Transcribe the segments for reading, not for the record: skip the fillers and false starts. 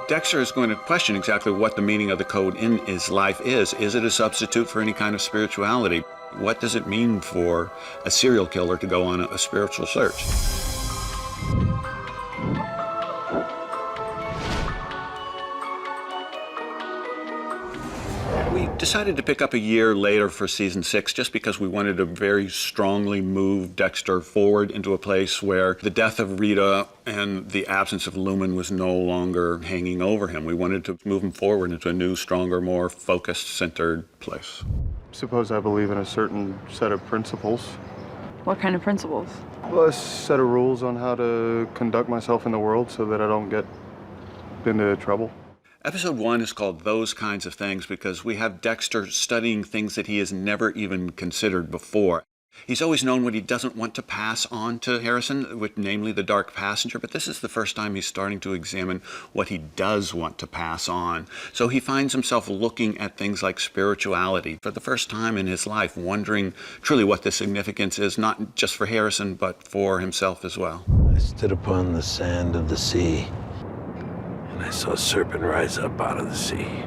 Dexter is going to question exactly what the meaning of the code in his life is. Is it a substitute for any kind of spirituality? What does it mean for a serial killer to go on a spiritual search? We decided to pick up a year later for season 6 just because we wanted to very strongly move Dexter forward into a place where the death of Rita and the absence of Lumen was no longer hanging over him. We wanted to move him forward into a new, stronger, more focused, centered place. Suppose I believe in a certain set of principles. What kind of principles? Well, a set of rules on how to conduct myself in the world so that I don't get into trouble. Episode 1 is called Those Kinds of Things because we have Dexter studying things that he has never even considered before. He's always known what he doesn't want to pass on to Harrison, namely the dark passenger, but this is the first time he's starting to examine what he does want to pass on. So he finds himself looking at things like spirituality for the first time in his life, wondering truly what the significance is, not just for Harrison, but for himself as well. I stood upon the sand of the sea, and I saw a serpent rise up out of the sea,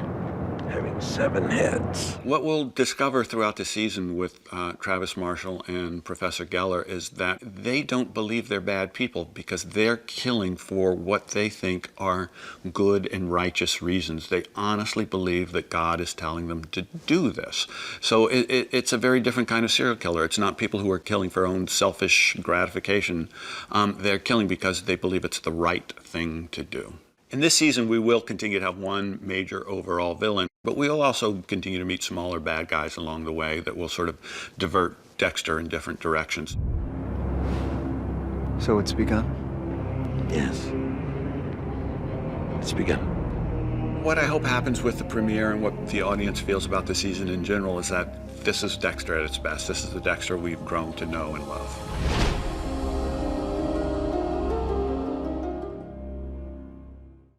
having 7 heads. What we'll discover throughout the season with Travis Marshall and Professor Geller is that they don't believe they're bad people because they're killing for what they think are good and righteous reasons. They honestly believe that God is telling them to do this. So it's a very different kind of serial killer. It's not people who are killing for own selfish gratification. They're killing because they believe it's the right thing to do. In this season, we will continue to have one major overall villain, but we'll also continue to meet smaller bad guys along the way that will sort of divert Dexter in different directions. So it's begun? Yes. It's begun. What I hope happens with the premiere and what the audience feels about the season in general is that this is Dexter at its best. This is the Dexter we've grown to know and love.